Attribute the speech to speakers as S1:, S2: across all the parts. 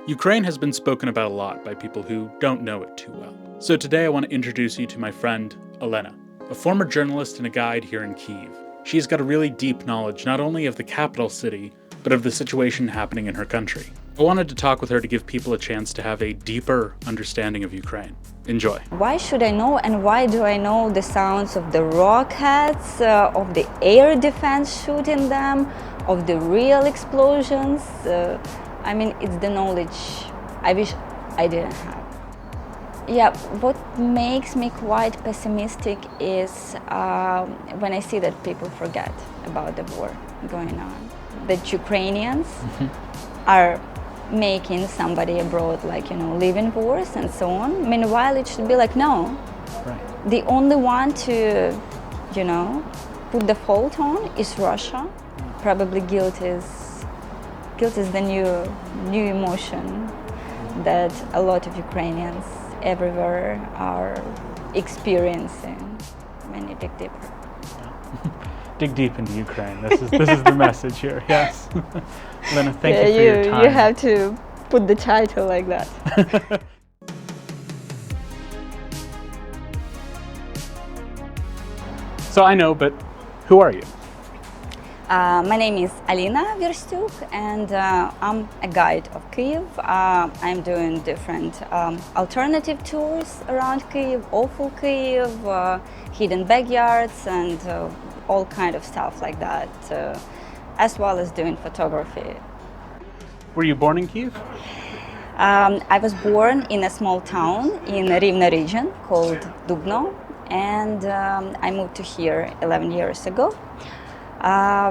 S1: Ukraine has been spoken about a lot by people who don't know it too well. So today I want to introduce you to my friend, Alina, a former journalist and a guide here in Kyiv. She's got a really deep knowledge not only of the capital city, but of the situation happening in her country. I wanted to talk with her to give people a chance to have a deeper understanding of Ukraine. Enjoy.
S2: Why should I know, and why do I know the sounds of the rockets, of the air defense shooting them, of the real explosions? It's the knowledge I wish I didn't have. Yeah, what makes me quite pessimistic is when I see that people forget about the war going on. That Ukrainians are making somebody abroad, live in wars and so on. Meanwhile, it should be like, no. Right. The only one to, put the fault on is Russia. Probably guilt is the new emotion that a lot of Ukrainians everywhere are experiencing when you dig deeper.
S1: Dig deep into Ukraine. This is the message here. Yes. Lena, thank you for your time.
S2: You have to put the title like that.
S1: So I know, but who are you?
S2: My name is Alina Virstiuk, and I'm a guide of Kyiv. I'm doing different alternative tours around Kyiv, awful Kyiv, hidden backyards, and all kind of stuff like that, as well as doing photography.
S1: Were you born in Kyiv?
S2: I was born in a small town in Rivne region called Dubno, and I moved to here 11 years ago.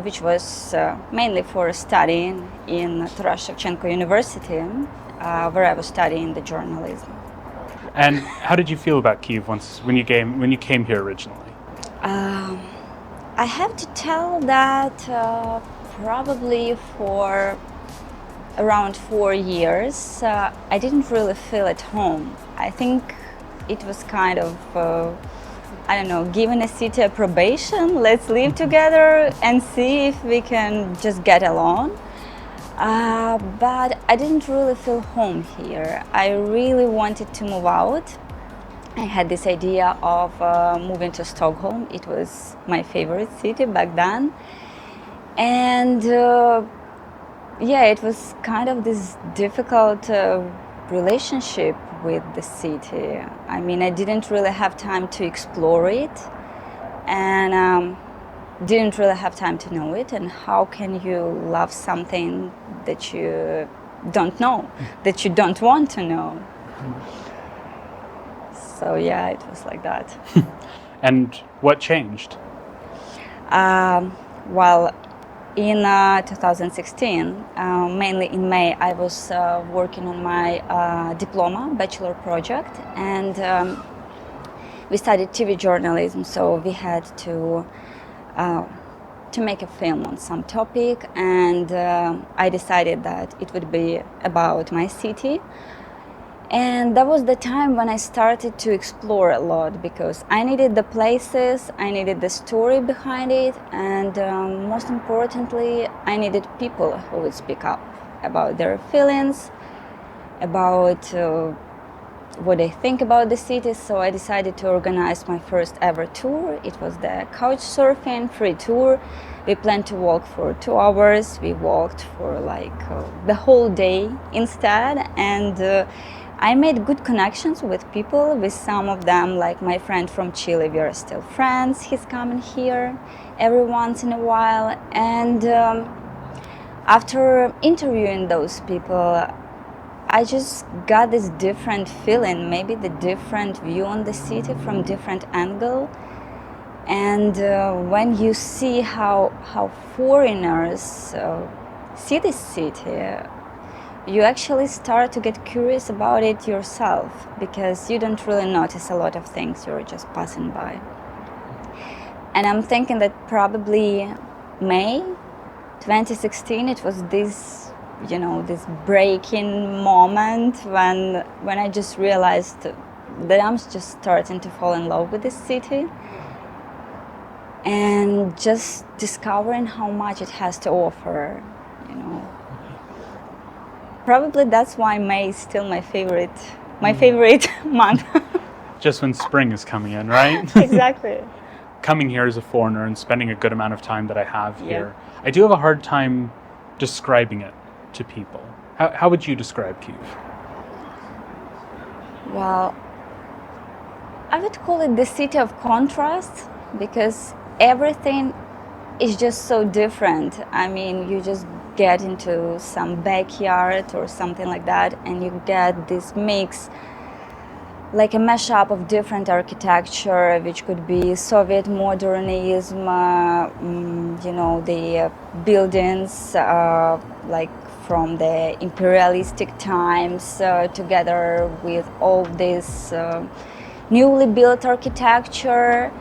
S2: Which was mainly for studying in Taras Shevchenko University, where I was studying the journalism.
S1: And how did you feel about Kyiv when you came here originally?
S2: I have to tell that probably for around 4 years, I didn't really feel at home. I think it was kind of giving a city a probation, let's live together and see if we can just get along. But I didn't really feel home here. I really wanted to move out. I had this idea of moving to Stockholm. It was my favorite city back then. And it was kind of this difficult relationship with the city. I didn't really have time to explore it, and didn't really have time to know it. And how can you love something that you don't know, that you don't want to know? So yeah, it was like that.
S1: And what changed?
S2: In 2016, mainly in May, I was working on my diploma, bachelor project, and we studied TV journalism, so we had to make a film on some topic, and I decided that it would be about my city. And that was the time when I started to explore a lot, because I needed the places, I needed the story behind it, and most importantly, I needed people who would speak up about their feelings, about what they think about the city. So I decided to organize my first ever tour. It was the couch surfing free tour. We planned to walk for 2 hours. We walked for the whole day instead, and I made good connections with people. With some of them, like my friend from Chile, we are still friends. He's coming here every once in a while. And after interviewing those people, I just got this different feeling, maybe the different view on the city from different angle. And when you see how foreigners see this city, you actually start to get curious about it yourself, because you don't really notice a lot of things, you're just passing by. And I'm thinking that probably May 2016, it was this, this breaking moment when I just realized that I'm just starting to fall in love with this city, and just discovering how much it has to offer, Probably that's why May is still my favorite month.
S1: Just when spring is coming in, right?
S2: Exactly.
S1: Coming here as a foreigner and spending a good amount of time that I have here, I do have a hard time describing it to people. How would you describe Kyiv?
S2: Well, I would call it the city of contrast, because everything is just so different. I mean, you just get into some backyard or something like that, and you get this mix, like a mashup of different architecture, which could be Soviet modernism, the buildings like from the imperialistic times, together with all this newly built architecture.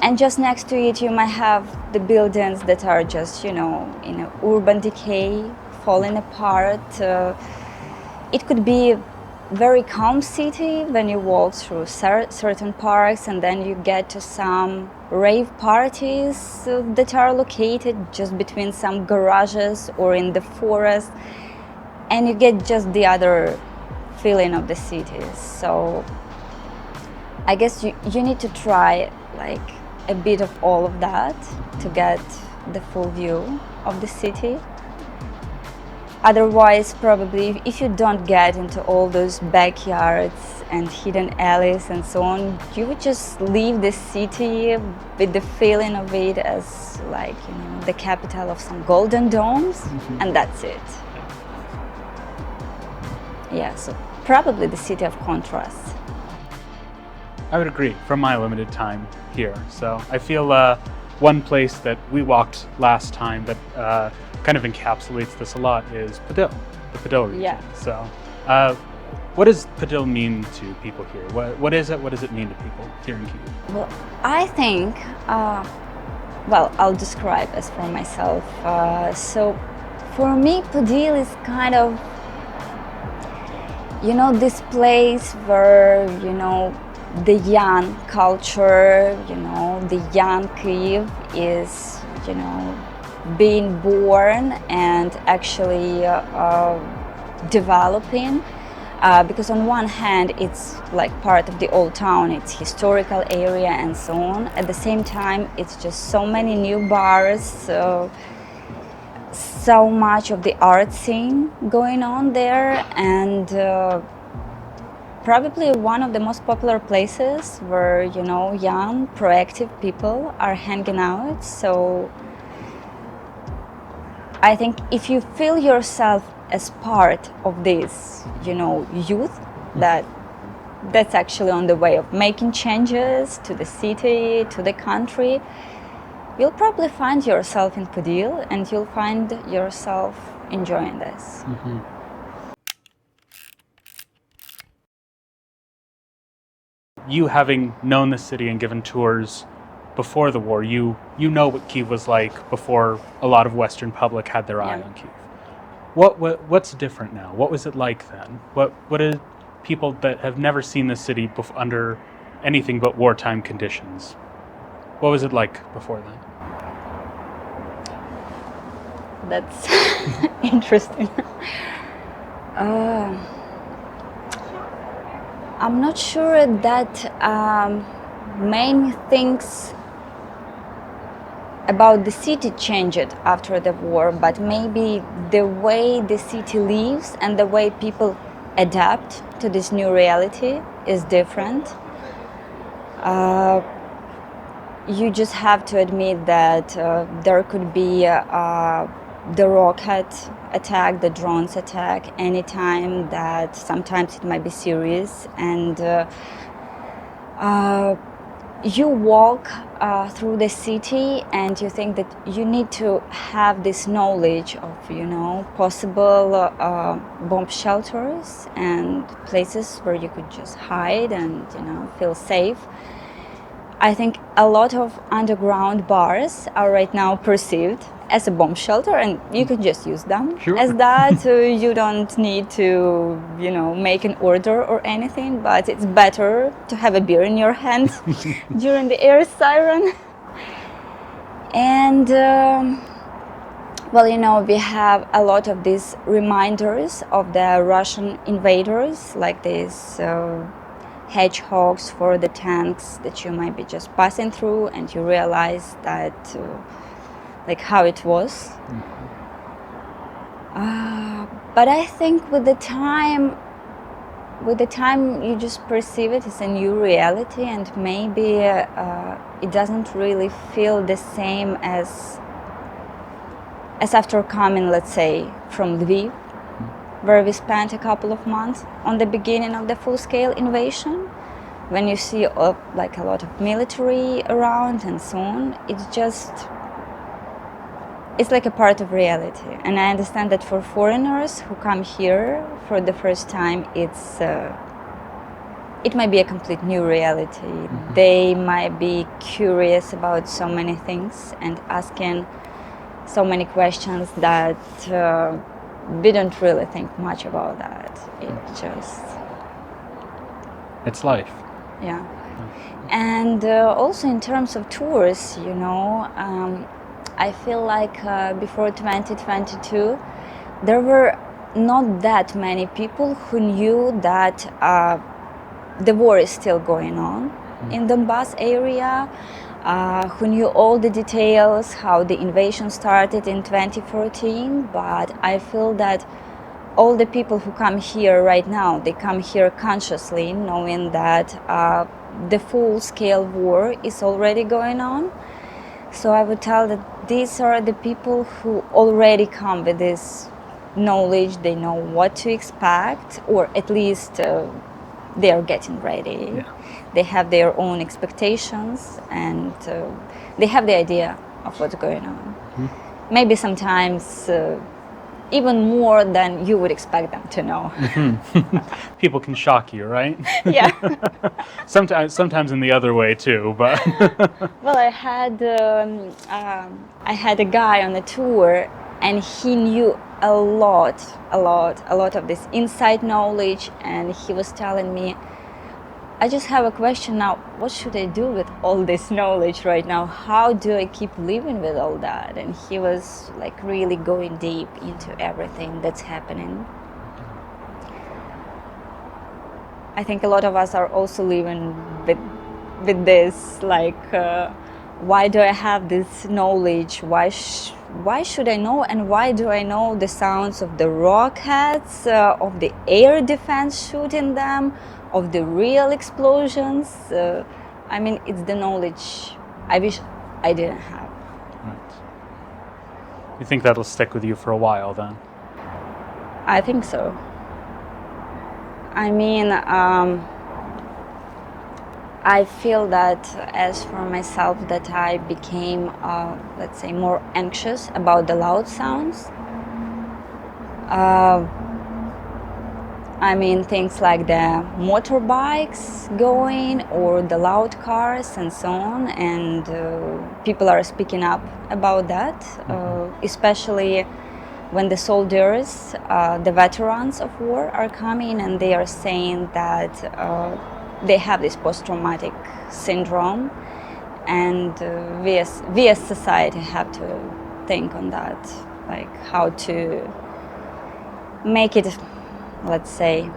S2: And just next to it, you might have the buildings that are just, in an urban decay, falling apart. It could be a very calm city when you walk through certain parks, and then you get to some rave parties that are located just between some garages or in the forest, and you get just the other feeling of the city. So I guess you need to try like a bit of all of that to get the full view of the city. Otherwise, probably, if you don't get into all those backyards and hidden alleys and so on, you would just leave the city with the feeling of it as like, the capital of some golden domes, and that's it. Yeah, so probably the city of contrasts.
S1: I would agree from my limited time here. So I feel one place that we walked last time that kind of encapsulates this a lot is Podil, the Podil region.
S2: Yeah.
S1: So what does Podil mean to people here? What is it? What does it mean to people here in Kyiv?
S2: Well, I think, I'll describe as for myself. So for me, Podil is kind of, this place where, the young culture, the young Kyiv is, being born and actually developing. Because on one hand, it's like part of the old town, it's historical area and so on. At the same time, it's just so many new bars, so much of the art scene going on there, and probably one of the most popular places where, young, proactive people are hanging out. So I think if you feel yourself as part of this, youth, that's actually on the way of making changes to the city, to the country, you'll probably find yourself in Podil, and you'll find yourself enjoying this.
S1: Mm-hmm. You having known the city and given tours before the war, you know what Kyiv was like before a lot of Western public had their eye on Kyiv. What's different now? What was it like then? What are people that have never seen the city under anything but wartime conditions? What was it like before then?
S2: That's interesting. I'm not sure that main things about the city changed after the war, but maybe the way the city lives and the way people adapt to this new reality is different. You just have to admit that there could be the rocket attack, the drones attack, anytime, that sometimes it might be serious, and you walk through the city and you think that you need to have this knowledge of, possible bomb shelters and places where you could just hide and, feel safe. I think a lot of underground bars are right now perceived as a bomb shelter, and you can just use them as that. You don't need to, make an order or anything, but it's better to have a beer in your hand during the air siren. And Well, you know, we have a lot of these reminders of the Russian invaders, like these hedgehogs for the tanks that you might be just passing through, and you realize that, like, how it was. But I think with the time you just perceive it as a new reality, and maybe it doesn't really feel the same as after coming, let's say, from Lviv, where we spent a couple of months on the beginning of the full-scale invasion. When you see like a lot of military around and so on, it's like a part of reality. And I understand that for foreigners who come here for the first time, it might be a complete new reality. They might be curious about so many things and asking so many questions that we don't really think much about that.
S1: It's life.
S2: Yeah. And also in terms of tours, you know, I feel like before 2022, there were not that many people who knew that the war is still going on in Donbass area, who knew all the details, how the invasion started in 2014. But I feel that all the people who come here right now, they come here consciously, knowing that the full-scale war is already going on. So I would tell that these are the people who already come with this knowledge. They know what to expect, or at least they are getting ready.
S1: Yeah.
S2: They have their own expectations, and they have the idea of what's going on. Maybe sometimes even more than you would expect them to know.
S1: People can shock you, right?
S2: Yeah.
S1: Sometimes in the other way too, but
S2: Well, I had a guy on a tour, and he knew a lot of this inside knowledge, and he was telling me, I just have a question now, what should I do with all this knowledge right now? How do I keep living with all that? And he was like really going deep into everything that's happening. I think a lot of us are also living with this, like, why do I have this knowledge? Why should I know? And why do I know the sounds of the rockets, of the air defense shooting them, of the real explosions? I mean, it's the knowledge I wish I didn't have.
S1: Right. You think that'll stick with you for a while then?
S2: I think so. I mean, I feel that as for myself, that I became, let's say, more anxious about the loud sounds. I mean, things like the motorbikes going, or the loud cars and so on, and people are speaking up about that, especially when the soldiers, the veterans of war are coming, and they are saying that they have this post-traumatic syndrome, and we as society have to think on that, like how to make it, let's say,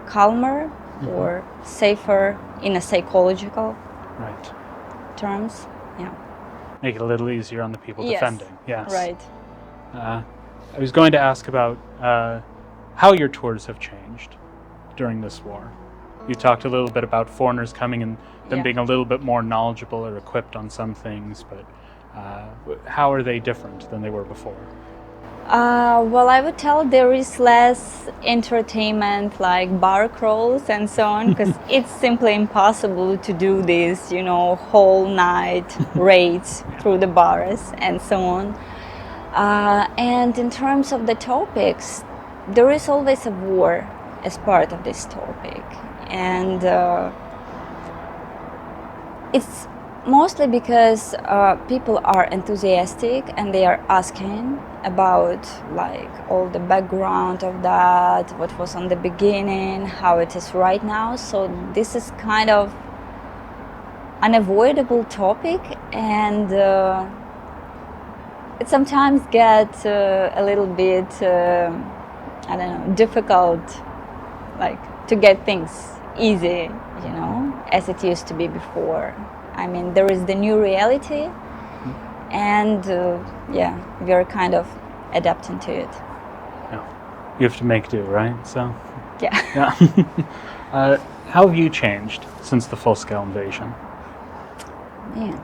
S2: calmer or safer in a psychological terms. Yeah.
S1: Make it a little easier on the people defending. Yes.
S2: Right.
S1: I was going to ask about how your tours have changed during this war. You talked a little bit about foreigners coming and them being a little bit more knowledgeable or equipped on some things, but how are they different than they were before?
S2: Well, I would tell there is less entertainment, like bar crawls and so on, because it's simply impossible to do this, you know, whole night raids through the bars and so on. And in terms of the topics, there is always a war as part of this topic. And it's mostly because people are enthusiastic and they are asking about like all the background of that, what was on the beginning, how it is right now. So this is kind of unavoidable topic, and it sometimes gets a little bit, I don't know, difficult, like to get things easy, you know, as it used to be before. I mean, there is the new reality, and yeah, we're kind of adapting to it.
S1: Yeah. You have to make do, right? So,
S2: Yeah.
S1: yeah. How have you changed since the full-scale invasion?
S2: Yeah.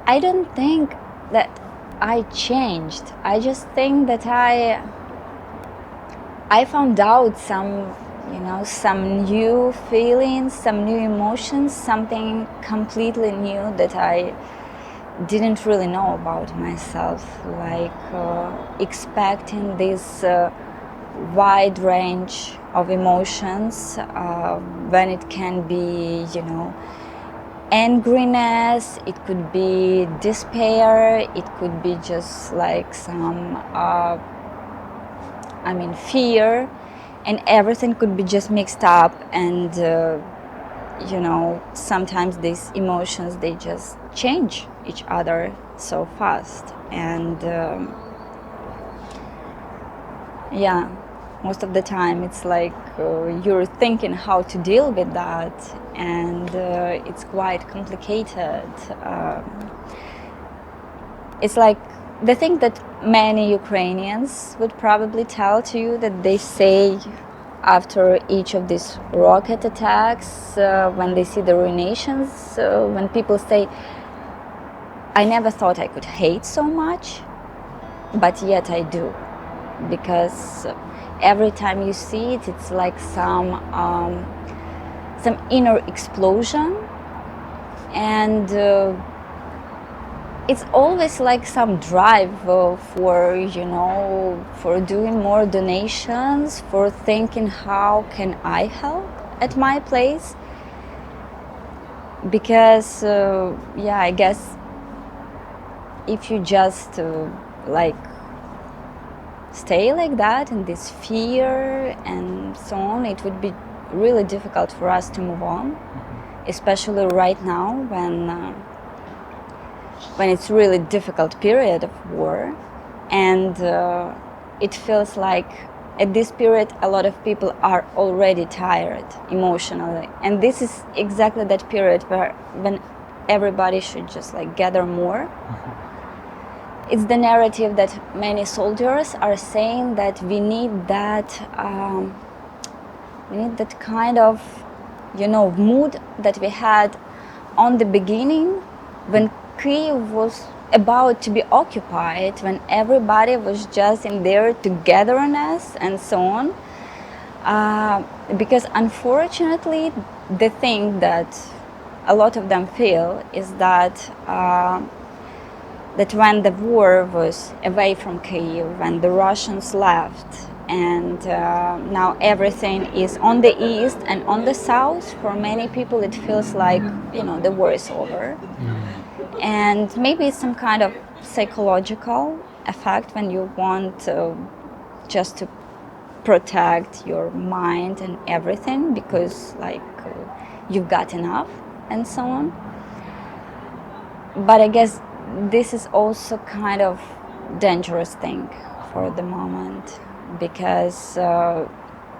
S2: I don't think that I changed. I just think that I found out some, you know, some new feelings, some new emotions, something completely new that I didn't really know about myself, like expecting this wide range of emotions when it can be, you know, angriness, it could be despair, it could be just like some I mean fear, and everything could be just mixed up, and you know, sometimes these emotions, they just change each other so fast, and yeah, most of the time it's like you're thinking how to deal with that, and it's quite complicated. It's like the thing that many Ukrainians would probably tell to you, that they say after each of these rocket attacks, when they see the ruinations, when people say, I never thought I could hate so much, but yet I do. Because every time you see it, it's like some inner explosion, and it's always like some drive for, you know, for doing more donations, for thinking how can I help at my place, because yeah, I guess if you just like stay like that in this fear and so on, it would be really difficult for us to move on, especially right now when it's really difficult period of war, and it feels like at this period a lot of people are already tired emotionally, and this is exactly that period when everybody should just like gather more. It's the narrative that many soldiers are saying, that we need that kind of, you know, mood that we had on the beginning when Kyiv was about to be occupied, when everybody was just in their togetherness and so on. Because unfortunately, the thing that a lot of them feel is that that when the war was away from Kyiv, when the Russians left, and now everything is on the east and on the south, for many people it feels like, you know, the war is over. And maybe it's some kind of psychological effect when you want just to protect your mind and everything, because like you've got enough and so on. But I guess this is also kind of dangerous thing for the moment, because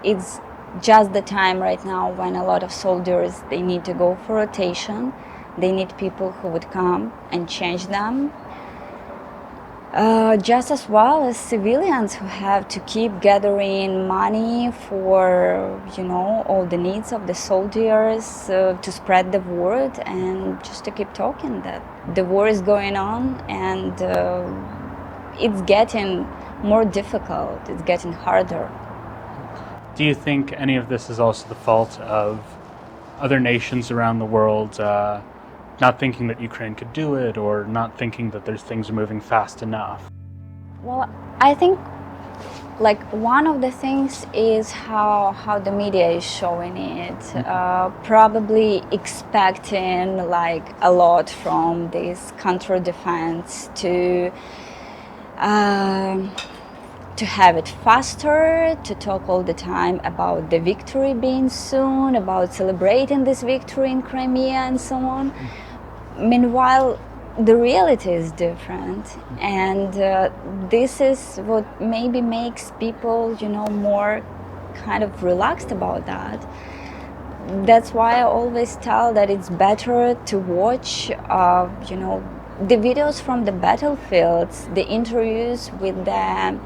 S2: it's just the time right now when a lot of soldiers, they need to go for rotation. They need people who would come and change them, just as well as civilians who have to keep gathering money for, you know, all the needs of the soldiers, to spread the word and just to keep talking that the war is going on, and it's getting more difficult, it's getting harder.
S1: Do you think any of this is also the fault of other nations around the world not thinking that Ukraine could do it, or not thinking that there's things are moving fast enough?
S2: Well, I think like one of the things is how the media is showing it, probably expecting like a lot from this counter defense to have it faster, to talk all the time about the victory being soon, about celebrating this victory in Crimea and so on. Meanwhile, the reality is different, and this is what maybe makes people, more kind of relaxed about that. That's why I always tell that it's better to watch, the videos from the battlefields, the interviews with the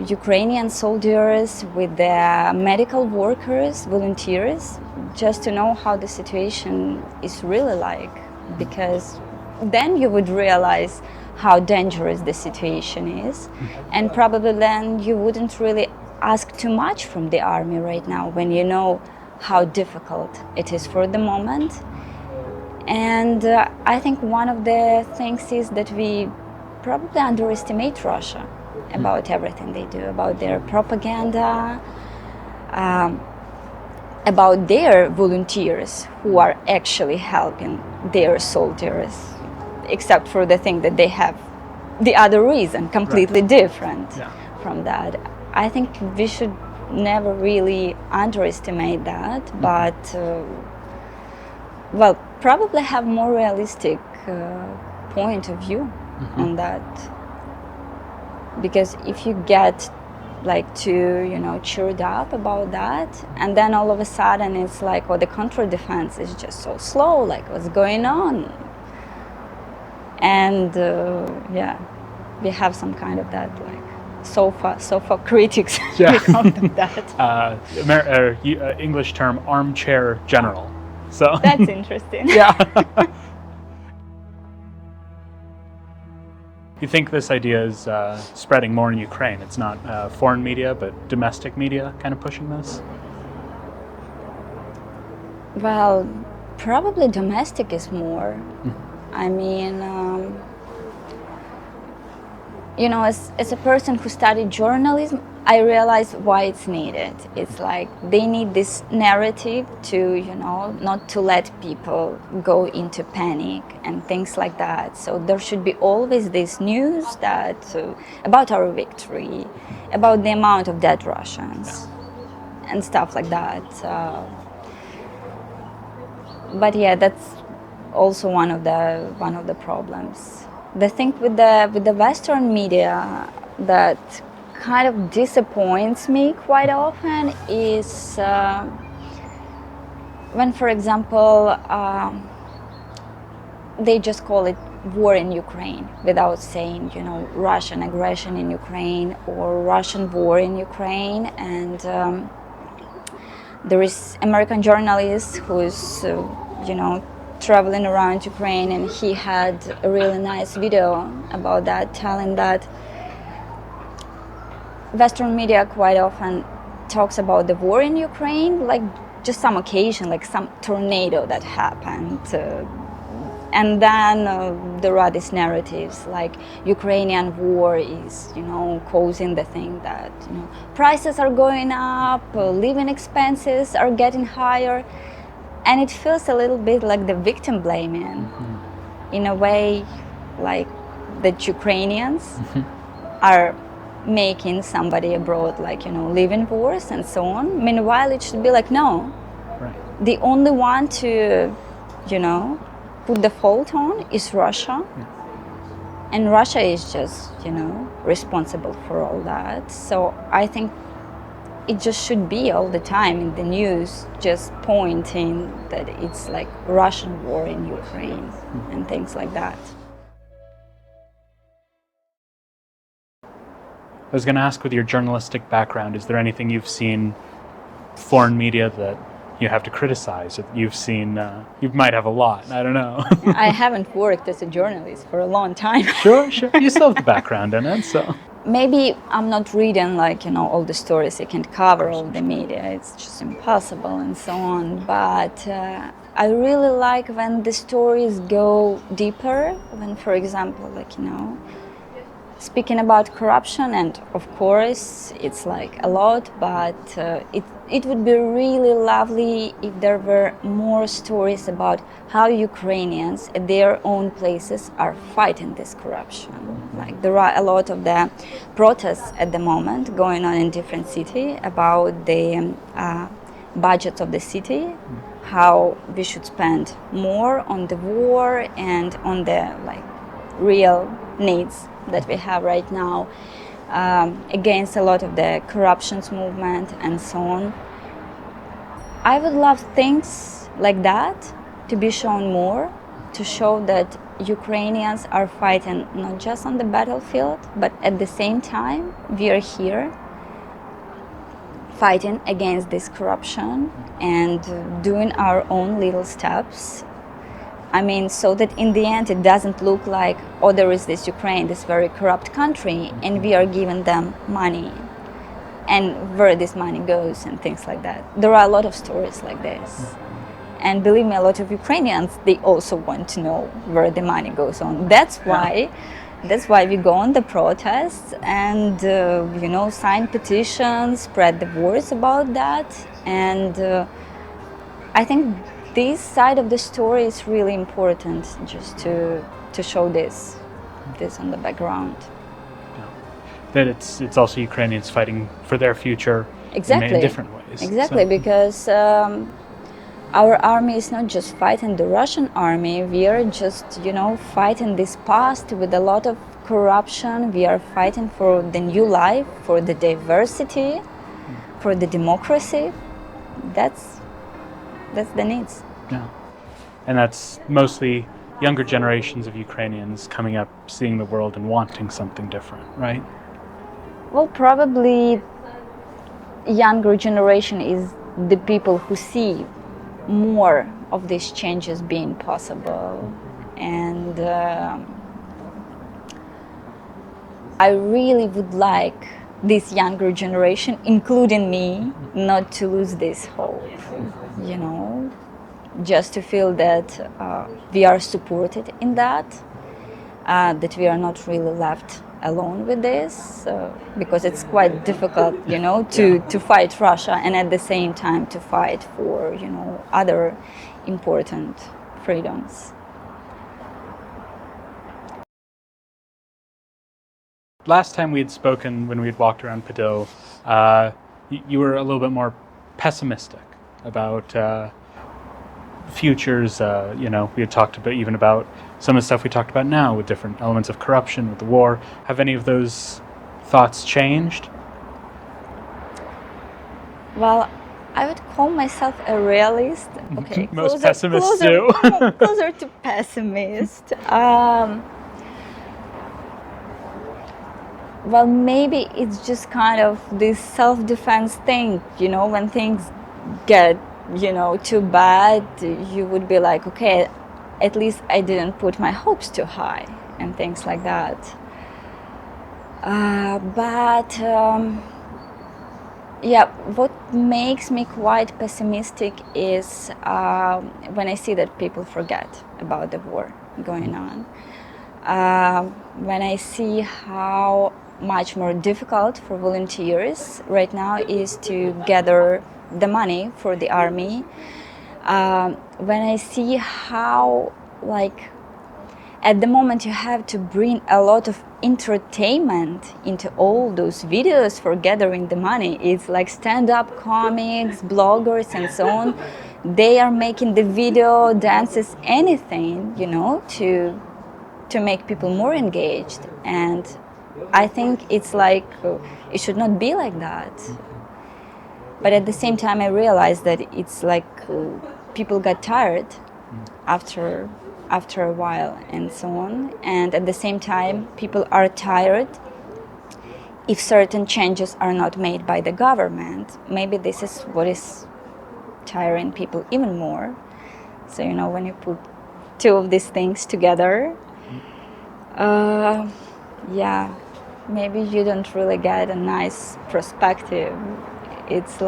S2: Ukrainian soldiers, with the medical workers, volunteers, just to know how the situation is really like, because then you would realize how dangerous the situation is, and probably then you wouldn't really ask too much from the army right now when you know how difficult it is for the moment. And I think one of the things is that we probably underestimate Russia about everything they do, about their propaganda, about their volunteers who are actually helping their soldiers, except for the thing that they have the other reason, completely different from that. I think we should never really underestimate that, but probably have more realistic point of view on that. Because if you get too cheered up about that, and then all of a sudden it's like, the counter-defense is just so slow, what's going on? And we have some kind of that sofa critics.
S1: Yeah.
S2: That.
S1: English term armchair general. So
S2: that's interesting.
S1: Yeah. You think this idea is spreading more in Ukraine? It's not foreign media, but domestic media kind of pushing this?
S2: Well, probably domestic is more. I mean, as a person who studied journalism, I realized why it's needed. It's like they need this narrative to, not to let people go into panic and things like that. So there should be always this news that about our victory, about the amount of dead Russians, and stuff like that. But yeah, that's also one of the problems. The thing with the Western media that kind of disappoints me quite often is when, for example, they just call it war in Ukraine without saying, Russian aggression in Ukraine or Russian war in Ukraine. And there is American journalist who's, traveling around Ukraine, and he had a really nice video about that, telling that Western media quite often talks about the war in Ukraine, like just some occasion, like some tornado that happened. And then there are these narratives like Ukrainian war is, causing the thing that, prices are going up, living expenses are getting higher. And it feels a little bit like the victim blaming, in a way, like that Ukrainians are making somebody abroad, live in wars and so on. Meanwhile, it should be like, no, the only one to, put the fault on is Russia. And Russia is just, responsible for all that. So I think it just should be all the time in the news, just pointing that it's like Russian war in Ukraine and things like that.
S1: I was going to ask, with your journalistic background, is there anything you've seen foreign media that you have to criticize, or you've seen? You might have a lot, I don't know.
S2: I haven't worked as a journalist for a long time.
S1: Sure. You still have the background in it, so.
S2: Maybe I'm not reading all the stories. You can't cover all the media. It's just impossible and so on. But I really like when the stories go deeper. When, for example, speaking about corruption, and of course it's a lot, but it would be really lovely if there were more stories about how Ukrainians at their own places are fighting this corruption. There are a lot of the protests at the moment going on in different cities about the budgets of the city, how we should spend more on the war and on the real needs that we have right now, against a lot of the corruptions movement and so on. I would love things like that to be shown more, to show that Ukrainians are fighting not just on the battlefield, but at the same time we are here fighting against this corruption and doing our own little steps. I mean, so that in the end it doesn't look like, oh, there is this Ukraine, this very corrupt country, and we are giving them money, and where this money goes and things like that. There are a lot of stories like this. And believe me, a lot of Ukrainians, they also want to know where the money goes on. That's why we go on the protests and sign petitions, spread the words about that. And I think this side of the story is really important, just to show this on the background.
S1: That it's also Ukrainians fighting for their future
S2: Exactly.
S1: in different ways.
S2: Exactly, because our army is not just fighting the Russian army. We are just, fighting this past with a lot of corruption. We are fighting for the new life, for the diversity, for the democracy. That's the needs.
S1: Yeah. And that's mostly younger generations of Ukrainians coming up, seeing the world and wanting something different, right?
S2: Well, probably younger generation is the people who see more of these changes being possible. And I really would like this younger generation, including me, not to lose this hope, just to feel that we are supported in that, that we are not really left alone with this, because it's quite difficult, to fight Russia and at the same time to fight for, other important freedoms.
S1: Last time we had spoken, when we had walked around Podil, you were a little bit more pessimistic about futures. We had talked about some of the stuff we talked about now, with different elements of corruption, with the war. Have any of those thoughts changed?
S2: Well, I would call myself a realist. Okay,
S1: Most pessimists do.
S2: Closer to pessimist. Well, maybe it's just kind of this self-defense thing, when things get, too bad, you would be like, okay, at least I didn't put my hopes too high and things like that. What makes me quite pessimistic is when I see that people forget about the war going on. When I see how much more difficult for volunteers right now is to gather the money for the army. When I see how, at the moment you have to bring a lot of entertainment into all those videos for gathering the money. It's like stand-up comics, bloggers and so on. They are making the video, dances, anything, to make people more engaged. And I think it's it should not be like that. But at the same time, I realized that it's people got tired after a while and so on. And at the same time, people are tired if certain changes are not made by the government. Maybe this is what is tiring people even more. So, when you put two of these things together, maybe you don't really get a nice perspective. It's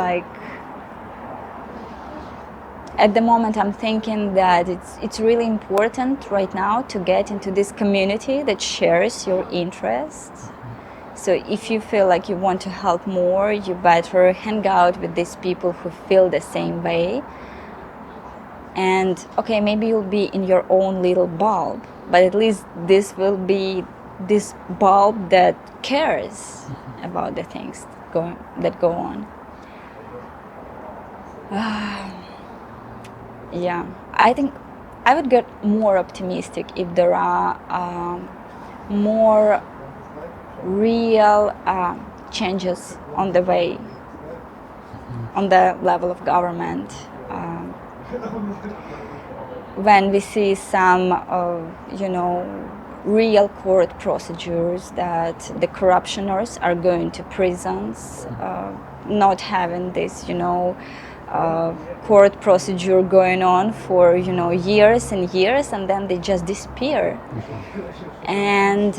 S2: at the moment I'm thinking that it's really important right now to get into this community that shares your interests. So if you feel like you want to help more, you better hang out with these people who feel the same way. And okay, maybe you'll be in your own little bulb, but at least this will be this bulb that cares about the things that go on. Yeah, I think I would get more optimistic if there are more real changes on the way, on the level of government. When we see some, real court procedures that the corruptioners are going to prisons, not having this, court procedure going on for, years and years, and then they just disappear. And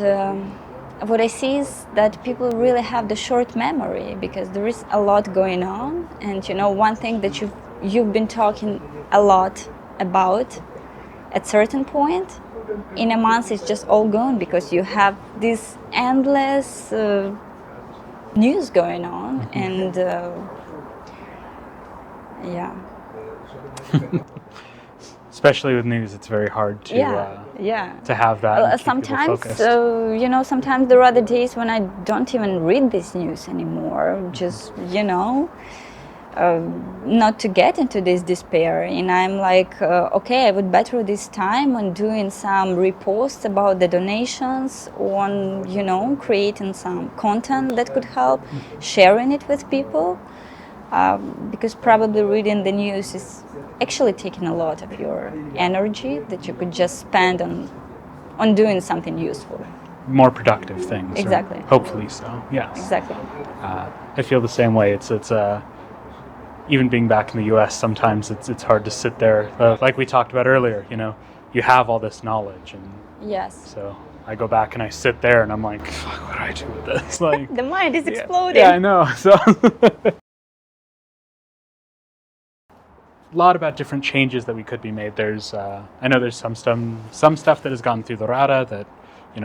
S2: what I see is that people really have the short memory because there is a lot going on. And one thing that you've been talking a lot about, at certain point in a month it's just all gone because you have this endless news going on. And yeah.
S1: Especially with news, it's very hard to to have that. And keep
S2: sometimes,
S1: focused.
S2: Sometimes there are the days when I don't even read this news anymore. Just not to get into this despair, and I'm like, okay, I would better this time on doing some reposts about the donations, on creating some content that could help, sharing it with people, because probably reading the news is actually taking a lot of your energy that you could just spend on doing something useful.
S1: More productive things.
S2: Exactly.
S1: Hopefully so. Yes.
S2: Exactly.
S1: I feel the same way. It's even being back in the U.S. sometimes it's hard to sit there. Like we talked about earlier, you have all this knowledge, and
S2: yes.
S1: So I go back and I sit there and I'm like, fuck, what do I do with this? Like
S2: the mind is exploding.
S1: Yeah, I know. So a lot about different changes that we could be made. There's I know there's some stuff that has gone through the Rada that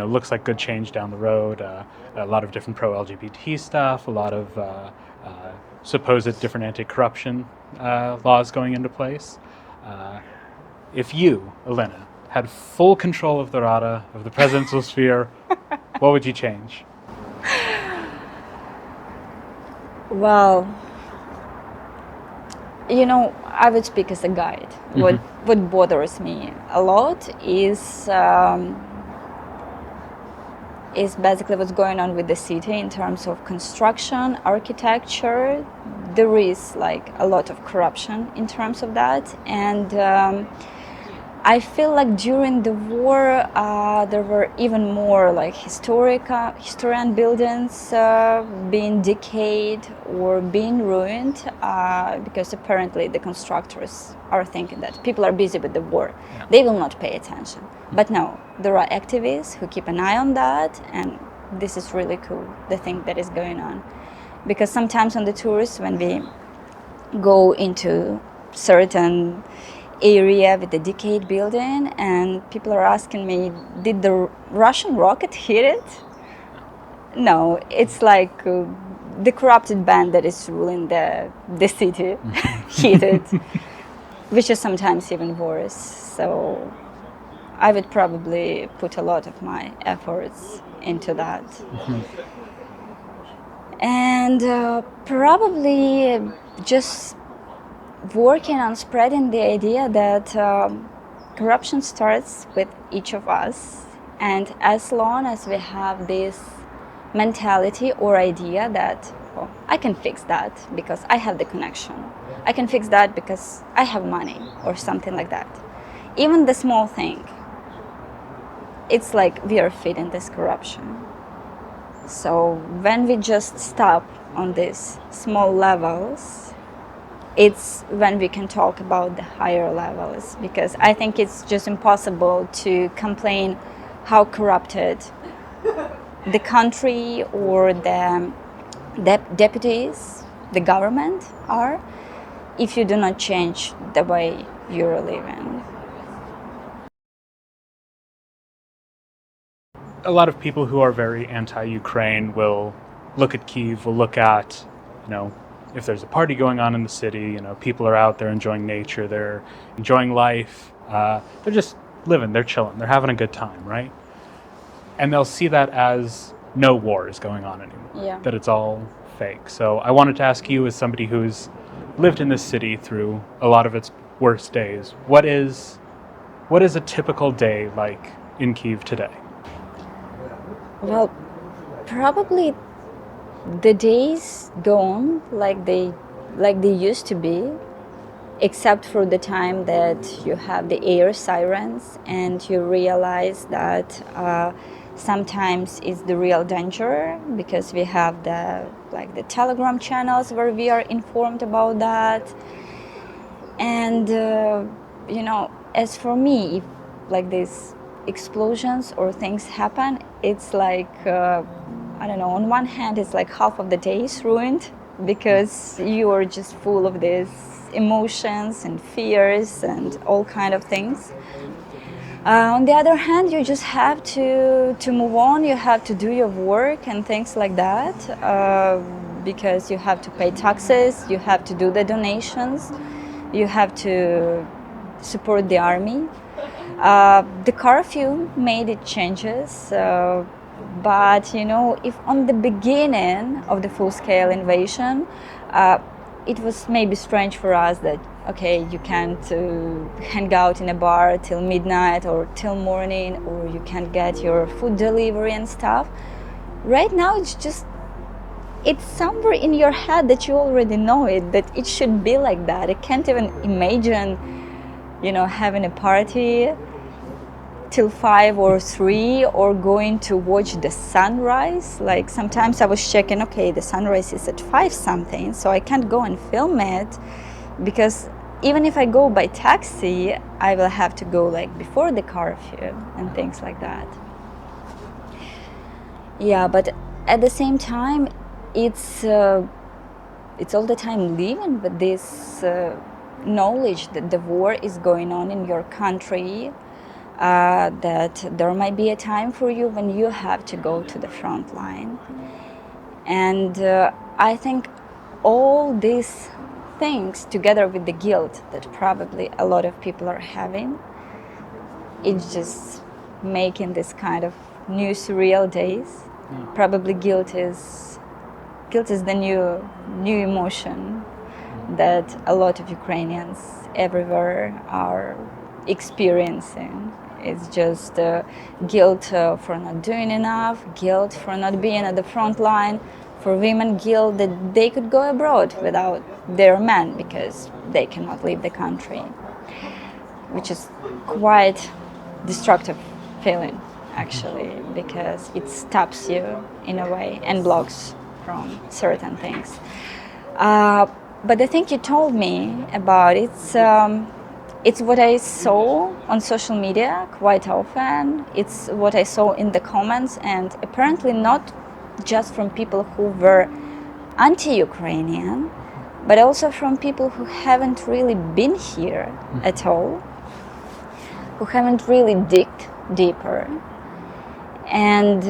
S1: looks like good change down the road. A lot of different pro-LGBT stuff. A lot of supposed different anti-corruption laws going into place. If you, Alina, had full control of the Rada, of the presidential sphere, what would you change?
S2: Well, I would speak as a guide.
S1: Mm-hmm.
S2: What bothers me a lot is basically what's going on with the city in terms of construction, architecture. There is like a lot of corruption in terms of that, and I feel like during the war there were even more like historian buildings being decayed or being ruined because apparently the constructors are thinking that people are busy with the war. Yeah. They will not pay attention. But no, there are activists who keep an eye on that, and this is really cool, the thing that is going on. Because sometimes on the tours, when we go into certain area with a decayed building and people are asking me, did the Russian rocket hit it? No, it's like the corrupted band that is ruling the city hit it, which is sometimes even worse. So I would probably put a lot of my efforts into that. And probably just working on spreading the idea that corruption starts with each of us, and as long as we have this mentality or idea that I can fix that because I have the connection, I can fix that because I have money or something like that, even the small thing, it's like we are feeding this corruption. So when we just stop on these small levels, it's when we can talk about the higher levels, because I think it's just impossible to complain how corrupted the country or the deputies, the government are, if you do not change the way you're living.
S1: A lot of people who are very anti-Ukraine will look at Kyiv, will look at, if there's a party going on in the city, people are out there enjoying nature, they're enjoying life, they're just living, they're chilling, they're having a good time, right? And they'll see that as no war is going on anymore, that it's all fake. So I wanted to ask you, as somebody who's lived in this city through a lot of its worst days. What is a typical day like in Kyiv today?
S2: Well, probably the days go on like they used to be, except for the time that you have the air sirens and you realize that sometimes it's the real danger, because we have the Telegram channels where we are informed about that. And as for me, if like these explosions or things happen, it's like I don't know, on one hand it's like half of the day is ruined because you are just full of these emotions and fears and all kind of things. On the other hand, you just have to move on. You have to do your work and things like that, because you have to pay taxes, you have to do the donations, you have to support the army. The curfew made it changes, but if on the beginning of the full-scale invasion, it was maybe strange for us that okay, you can't hang out in a bar till midnight or till morning, or you can't get your food delivery and stuff. Right now it's somewhere in your head that you already know it, that it should be like that. I can't even imagine having a party till 5 or 3 or going to watch the sunrise. Like sometimes I was checking, okay, the sunrise is at 5 something, so I can't go and film it, because even if I go by taxi, I will have to go like before the curfew and things like that. Yeah, but at the same time, it's all the time living with this knowledge that the war is going on in your country, that there might be a time for you when you have to go to the front line. And I think all these things, together with the guilt that probably a lot of people are having, it's just making this kind of new surreal days. Probably guilt is the new emotion that a lot of Ukrainians everywhere are experiencing. It's just guilt for not doing enough, guilt for not being at the front line, for women guilt that they could go abroad without their men because they cannot leave the country, which is quite destructive feeling actually, because it stops you in a way and blocks from certain things. But the thing you told me about, it's what I saw on social media quite often. It's what I saw in the comments, and apparently not just from people who were anti-Ukrainian, but also from people who haven't really been here at all, who haven't really digged deeper. And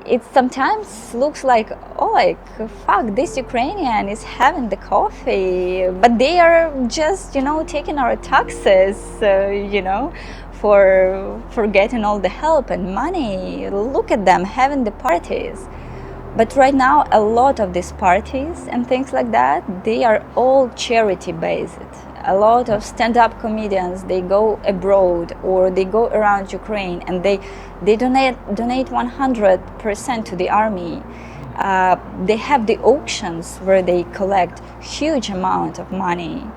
S2: it sometimes looks like, oh, like, fuck, this Ukrainian is having the coffee, but they are just, taking our taxes, for getting all the help and money. Look at them having the parties. But right now, a lot of these parties and things like that, they are all charity-based. A lot of stand-up comedians, they go abroad or they go around Ukraine and they donate 100% to the army. They have the auctions where they collect huge amount of money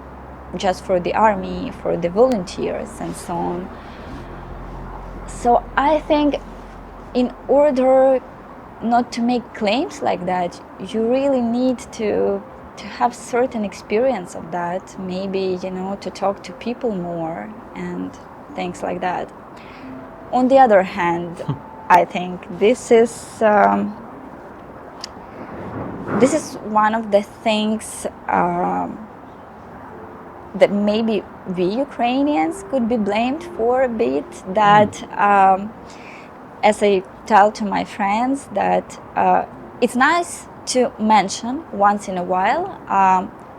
S2: just for the army, for the volunteers and so on. So I think in order not to make claims like that, you really need to have certain experience of that, maybe, to talk to people more and things like that. On the other hand, I think this is one of the things that maybe we Ukrainians could be blamed for a bit, that as I tell to my friends, that it's nice to mention once in a while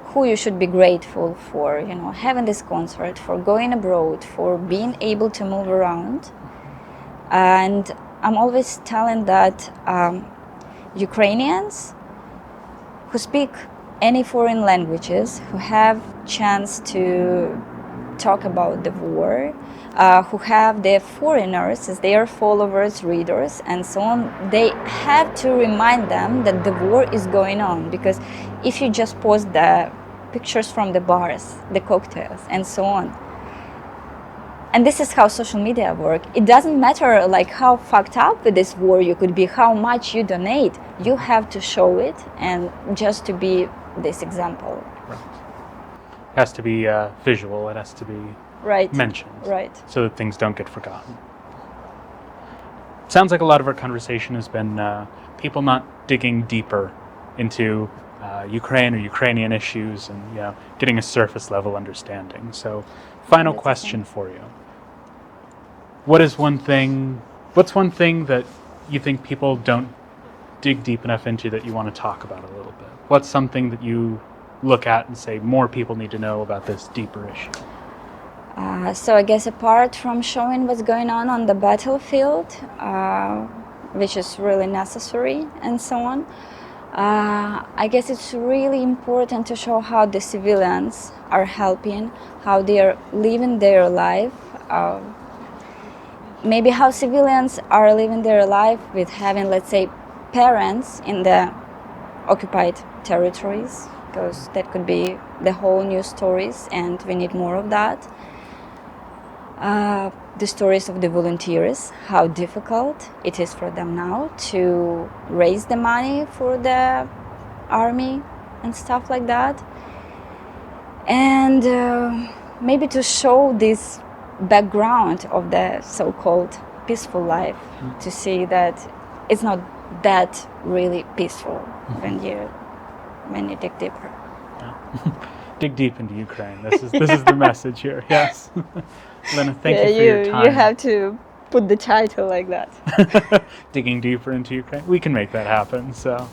S2: who you should be grateful for, having this concert, for going abroad, for being able to move around. And I'm always telling that Ukrainians who speak any foreign languages, who have chance to talk about the war, who have their foreigners as their followers, readers, and so on, they have to remind them that the war is going on. Because if you just post the pictures from the bars, the cocktails, and so on, and this is how social media work. It doesn't matter like how fucked up with this war you could be, how much you donate. You have to show it, and just to be this example.
S1: Right. It has to be visual. It has to be mentioned.
S2: Right.
S1: So that things don't get forgotten. Sounds like a lot of our conversation has been people not digging deeper into Ukraine or Ukrainian issues, and getting a surface level understanding. So, final question for you: what's one thing that you think people don't dig deep enough into that you want to talk about a little bit? What's something that you look at and say more people need to know about this deeper issue?
S2: So I guess apart from showing what's going on the battlefield, which is really necessary and so on, I guess it's really important to show how the civilians are helping, how they are living their life, maybe how civilians are living their life with having, let's say, parents in the occupied territories, because that could be the whole new stories, and we need more of that. The stories of the volunteers, how difficult it is for them now to raise the money for the army and stuff like that. And maybe to show this background of the so-called peaceful life, to see that it's not that really peaceful when you dig deeper.
S1: Yeah. Dig deep into Ukraine. This is the message here. Yes. Alina, thank you for your time.
S2: You have to put the title like that.
S1: Digging deeper into Ukraine. We can make that happen. So